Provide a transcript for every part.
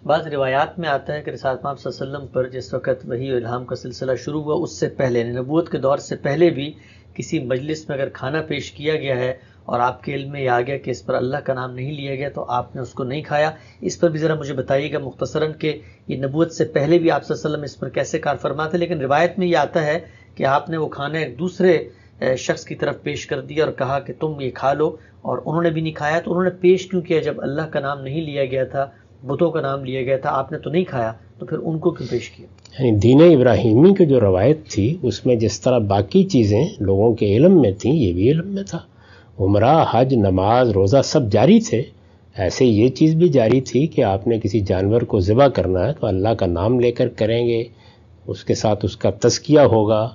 بعض روایات میں آتا ہے کہ رسالت مآب صلی اللہ علیہ وسلم پر جس وقت وحی و الہام کا سلسلہ شروع ہوا اس سے پہلے، یعنی نبوت کے دور سے پہلے بھی کسی مجلس میں اگر کھانا پیش کیا گیا ہے اور آپ کے علم میں یہ آ گیا کہ اس پر اللہ کا نام نہیں لیا گیا تو آپ نے اس کو نہیں کھایا. اس پر بھی ذرا مجھے بتائیے گا مختصراً کہ یہ نبوت سے پہلے بھی آپ صلی اللہ علیہ وسلم اس پر کیسے کار فرما تھے، لیکن روایت میں یہ آتا ہے کہ آپ نے وہ کھانا ایک دوسرے شخص کی طرف پیش کر دیا اور کہا کہ تم یہ کھا لو، اور انہوں نے بھی نہیں کھایا. تو انہوں نے پیش کیوں کیا؟ جب اللہ کا نام نہیں لیا گیا تھا، بتوں کا نام لیا گیا تھا، آپ نے تو نہیں کھایا، تو پھر ان کو کیوں پیش کیا؟ یعنی دین ابراہیمی کی جو روایت تھی اس میں جس طرح باقی چیزیں لوگوں کے علم میں تھیں یہ بھی علم میں تھا. عمرہ، حج، نماز، روزہ سب جاری تھے. ایسے یہ چیز بھی جاری تھی کہ آپ نے کسی جانور کو ذبح کرنا ہے تو اللہ کا نام لے کر کریں گے، اس کے ساتھ اس کا تزکیہ ہوگا.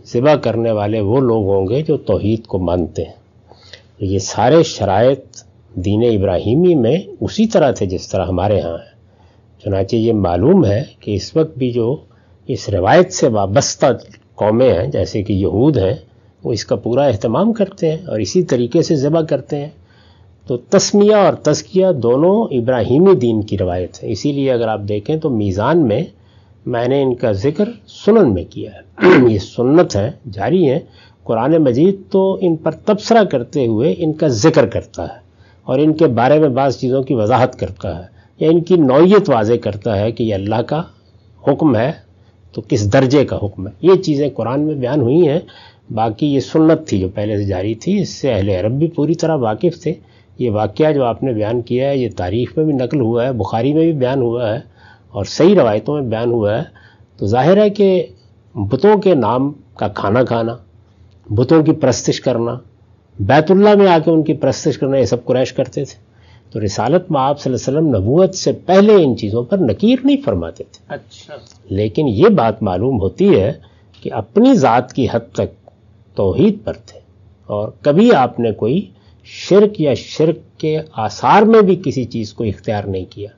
ذبح کرنے والے وہ لوگ ہوں گے جو توحید کو مانتے ہیں. یہ سارے شرائط دین ابراہیمی میں اسی طرح تھے جس طرح ہمارے ہاں ہیں. چنانچہ یہ معلوم ہے کہ اس وقت بھی جو اس روایت سے وابستہ قومیں ہیں جیسے کہ یہود ہیں وہ اس کا پورا اہتمام کرتے ہیں اور اسی طریقے سے ذبح کرتے ہیں. تو تسمیہ اور تزکیہ دونوں ابراہیمی دین کی روایت ہے. اسی لیے اگر آپ دیکھیں تو میزان میں نے ان کا ذکر سنن میں کیا ہے. یہ سنت ہے، جاری ہیں. قرآن مجید تو ان پر تبصرہ کرتے ہوئے ان کا ذکر کرتا ہے اور ان کے بارے میں بعض چیزوں کی وضاحت کرتا ہے یا ان کی نوعیت واضح کرتا ہے کہ یہ اللہ کا حکم ہے تو کس درجے کا حکم ہے. یہ چیزیں قرآن میں بیان ہوئی ہیں. باقی یہ سنت تھی جو پہلے سے جاری تھی، اس سے اہل عرب بھی پوری طرح واقف تھے. یہ واقعہ جو آپ نے بیان کیا ہے یہ تاریخ میں بھی نقل ہوا ہے، بخاری میں بھی بیان ہوا ہے اور صحیح روایتوں میں بیان ہوا ہے. تو ظاہر ہے کہ بتوں کے نام کا کھانا کھانا، بتوں کی پرستش کرنا، بیت اللہ میں آ کے ان کی پرستش کرنا، یہ سب قریش کرتے تھے. تو رسالت مآب صلی اللہ علیہ وسلم نبوت سے پہلے ان چیزوں پر نکیر نہیں فرماتے تھے. اچھا. لیکن یہ بات معلوم ہوتی ہے کہ اپنی ذات کی حد تک توحید پر تھے اور کبھی آپ نے کوئی شرک یا شرک کے آثار میں بھی کسی چیز کو اختیار نہیں کیا.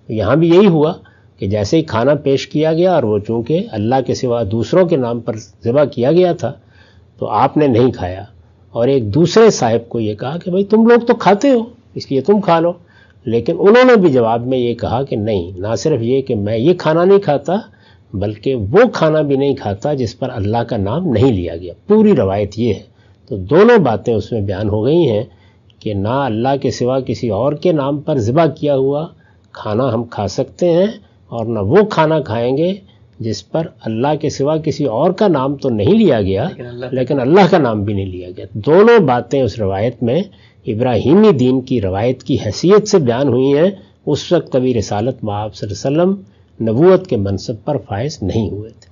تو یہاں بھی یہی ہوا کہ جیسے ہی کھانا پیش کیا گیا اور وہ چونکہ اللہ کے سوا دوسروں کے نام پر ذبح کیا گیا تھا تو آپ نے نہیں کھایا اور ایک دوسرے صاحب کو یہ کہا کہ بھائی تم لوگ تو کھاتے ہو اس لیے تم کھا لو. لیکن انہوں نے بھی جواب میں یہ کہا کہ نہیں، نہ صرف یہ کہ میں یہ کھانا نہیں کھاتا بلکہ وہ کھانا بھی نہیں کھاتا جس پر اللہ کا نام نہیں لیا گیا. پوری روایت یہ ہے. تو دونوں باتیں اس میں بیان ہو گئی ہیں کہ نہ اللہ کے سوا کسی اور کے نام پر ذبح کیا ہوا کھانا ہم کھا سکتے ہیں اور نہ وہ کھانا کھائیں گے جس پر اللہ کے سوا کسی اور کا نام تو نہیں لیا گیا لیکن اللہ کا نام بھی نہیں لیا گیا. دونوں باتیں اس روایت میں ابراہیمی دین کی روایت کی حیثیت سے بیان ہوئی ہیں. اس وقت کبھی رسالت مآب صلی اللہ علیہ وسلم نبوت کے منصب پر فائز نہیں ہوئے تھے.